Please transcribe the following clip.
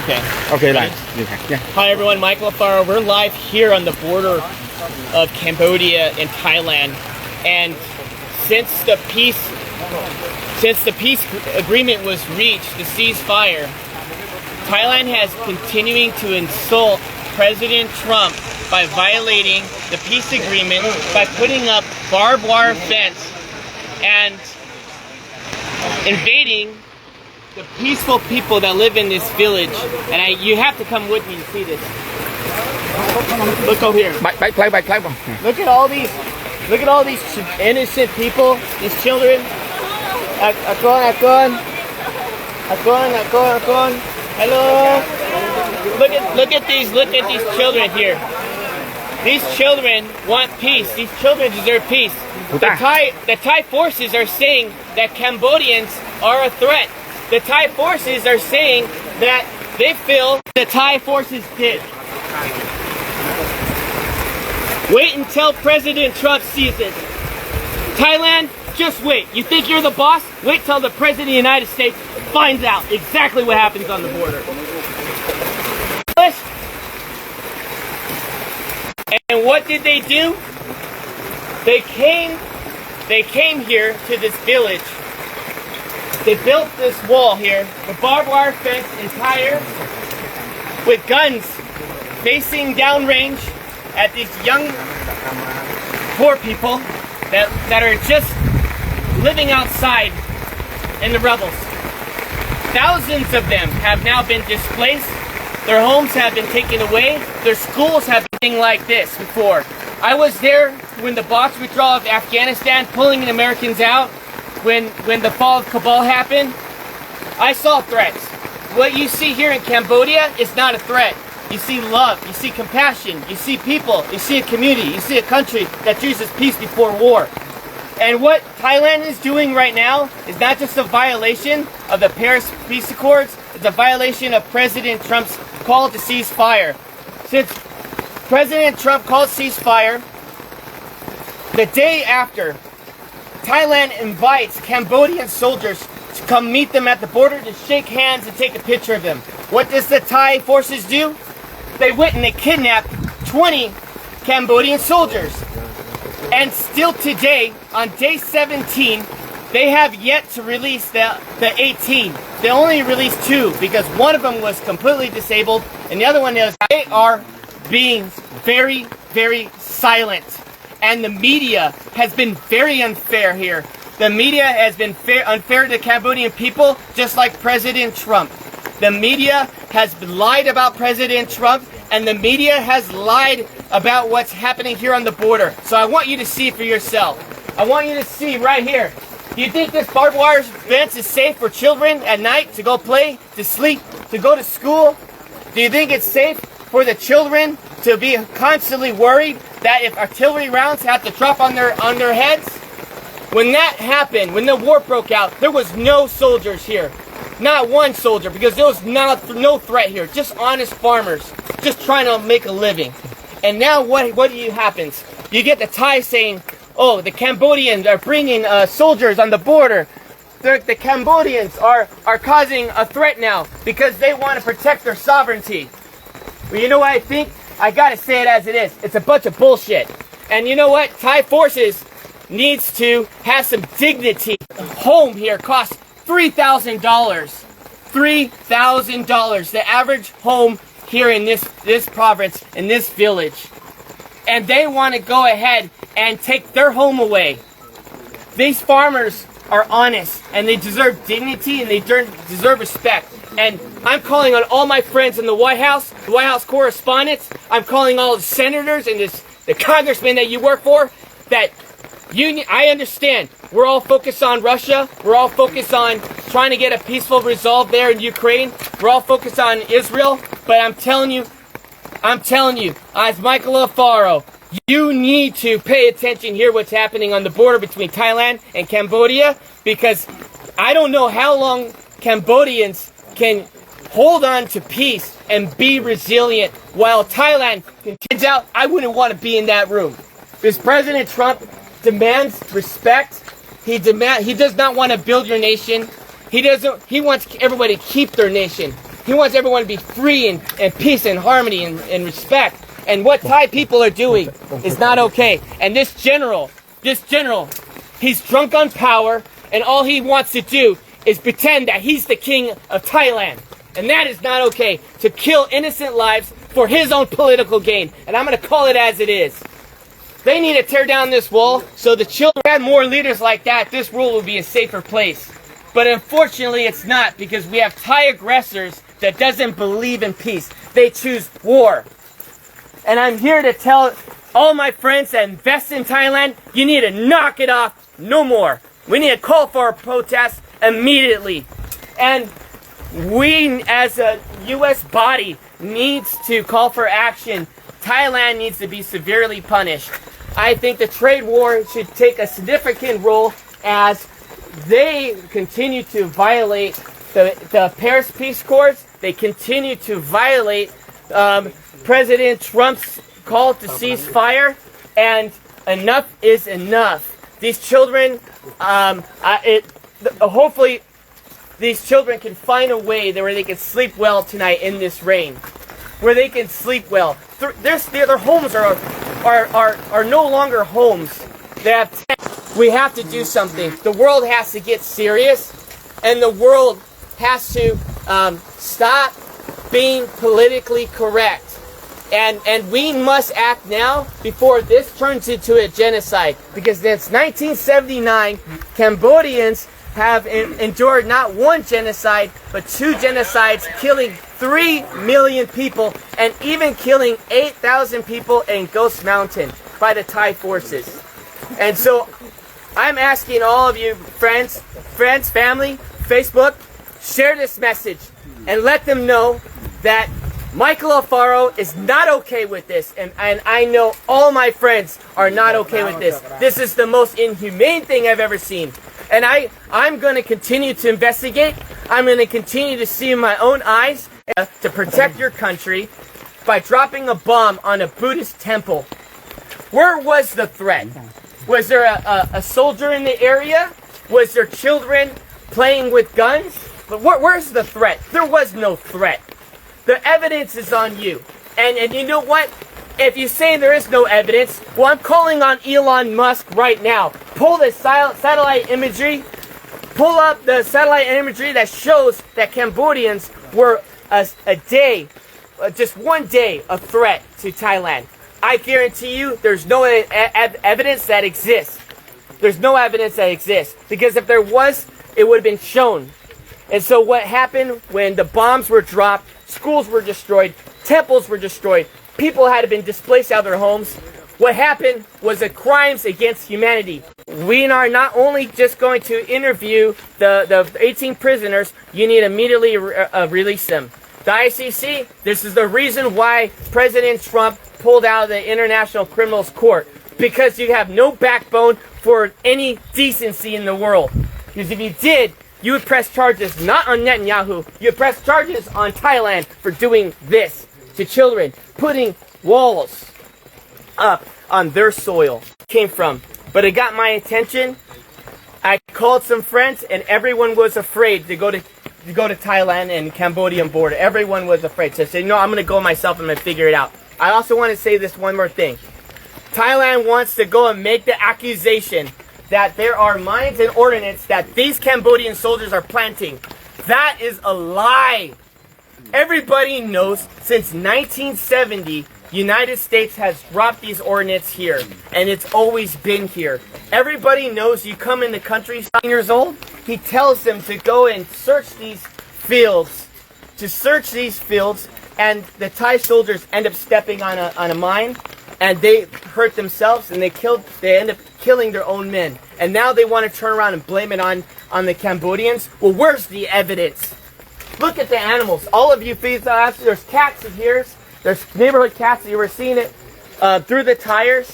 Okay. Okay, like, yeah. Hi everyone, Michael Afaro. We're live here on the border of Cambodia and Thailand, and since the peace agreement was reached, the ceasefire, Thailand has continuing to insult President Trump by violating the peace agreement by putting up barbed wire fence and invading the peaceful people that live in this village. And you have to come with me to see this. Look over here. Look at all these innocent people, these children. Hello. Look at these children here. These children want peace. These children deserve peace. The Thai forces are saying that Cambodians are a threat. The Thai forces are saying that they feel the Thai forces did. Wait until President Trump sees it. Thailand, just wait. You think you're the boss? Wait till the President of the United States finds out exactly what happens on the border. And what did they do? They came here to this village. They built this wall here, with barbed wire fence entire, with guns facing downrange at these young, poor people that are just living outside in the rubbles. Thousands of them have now been displaced. Their homes have been taken away. Their schools have been like this before. I was there when the Box withdrawal of Afghanistan, pulling the Americans out. When the fall of Kabul happened, I saw threats. What you see here in Cambodia is not a threat. You see love, you see compassion, you see people, you see a community, you see a country that chooses peace before war. And what Thailand is doing right now is not just a violation of the Paris Peace Accords, it's a violation of President Trump's call to ceasefire. Since President Trump called ceasefire, the day after, Thailand invites Cambodian soldiers to come meet them at the border to shake hands and take a picture of them. What does the Thai forces do? They went and they kidnapped 20 Cambodian soldiers. And still today, on day 17, they have yet to release the 18. They only released 2 because one of them was completely disabled and the other one is. They are being very, very silent. And the media has been very unfair here. The media has been unfair to the Cambodian people, just like President Trump. The media has lied about President Trump, and the media has lied about what's happening here on the border. So I want you to see for yourself. I want you to see right here. Do you think this barbed wire fence is safe for children at night to go play, to sleep, to go to school? Do you think it's safe for the children to be constantly worried that if artillery rounds have to drop on their heads? When that happened, when the war broke out, there was no soldiers here. Not one soldier, because there was no threat here. Just honest farmers, just trying to make a living. And now what happens? You get the Thai saying, oh, the Cambodians are bringing soldiers on the border. The Cambodians are causing a threat now because they want to protect their sovereignty. Well, you know what I think? I gotta say it as it is. It's a bunch of bullshit. And you know what? Thai forces needs to have some dignity. Home here costs $3,000. $3,000. The average home here in this province, in this village. And they want to go ahead and take their home away. These farmers are honest and they deserve dignity and they deserve respect. And I'm calling on all my friends in the White House correspondents. I'm calling all the senators and the congressmen that you work for. That I understand. We're all focused on Russia. We're all focused on trying to get a peaceful resolve there in Ukraine. We're all focused on Israel. But I'm telling you, as Michael Afaro, you need to pay attention here what's happening on the border between Thailand and Cambodia, because I don't know how long Cambodians can hold on to peace and be resilient while Thailand continues out. I wouldn't want to be in that room. Because President Trump demands respect. He does not want to build your nation. He wants everybody to keep their nation. He wants everyone to be free and peace and harmony and respect. And what Thai people are doing is not okay. And this general, he's drunk on power, and all he wants to do is pretend that he's the king of Thailand. And that is not okay, to kill innocent lives for his own political gain. And I'm going to call it as it is. They need to tear down this wall so the children had more leaders like that. This world will be a safer place. But unfortunately, it's not, because we have Thai aggressors that doesn't believe in peace. They choose war. And I'm here to tell all my friends that invest in Thailand, you need to knock it off no more. We need to call for a protest immediately. And we, as a U.S. body, needs to call for action. Thailand needs to be severely punished. I think the trade war should take a significant role as they continue to violate the Paris Peace Accords. They continue to violate President Trump's call to cease fire, and enough is enough. These children, hopefully, these children can find a way where they can sleep well tonight in this rain, where they can sleep well. Their homes are no longer homes. They have. We have to do something. The world has to get serious, and the world has to stop being politically correct. And we must act now before this turns into a genocide. Because since 1979, Cambodians have endured not one genocide, but 2 genocides, killing 3 million people, and even killing 8,000 people in Ghost Mountain by the Thai forces. And so I'm asking all of you, friends, family, Facebook, share this message and let them know that Michael Alfaro is not okay with this, and I know all my friends are not okay with this. This is the most inhumane thing I've ever seen. And I'm going to continue to investigate. I'm going to continue to see in my own eyes to protect your country by dropping a bomb on a Buddhist temple. Where was the threat? Was there a soldier in the area? Was there children playing with guns? But where's the threat? There was no threat. The evidence is on you. And you know what? If you say there is no evidence, well, I'm calling on Elon Musk right now. Pull the satellite imagery. Pull up the satellite imagery that shows that Cambodians were just one day, a threat to Thailand. I guarantee you there's no evidence that exists. There's no evidence that exists. Because if there was, it would have been shown. And so what happened when the bombs were dropped, schools were destroyed, temples were destroyed, people had been displaced out of their homes. What happened was the crimes against humanity. We are not only just going to interview the 18 prisoners, you need to immediately release them. The ICC, this is the reason why President Trump pulled out of the International Criminals Court. Because you have no backbone for any decency in the world. Because if you did, you would press charges not on Netanyahu, you would press charges on Thailand for doing this to children, putting walls up on their soil. Came from. But it got my attention. I called some friends, and everyone was afraid to go to Thailand and Cambodian border. Everyone was afraid. So I said, no, I'm going to go myself, I'm going to figure it out. I also want to say this one more thing. Thailand wants to go and make the accusation that there are mines and ordnance that these Cambodian soldiers are planting. That is a lie. Everybody knows since 1970, United States has dropped these ordnance here, and it's always been here. Everybody knows you come in the country 9 years old, he tells them to go and search these fields, and the Thai soldiers end up stepping on a mine, and they hurt themselves, and they end up killing their own men. And now they want to turn around and blame it on the Cambodians. Well, where's the evidence? Look at the animals. All of you, there's cats in here. There's neighborhood cats. You were seeing it through the tires.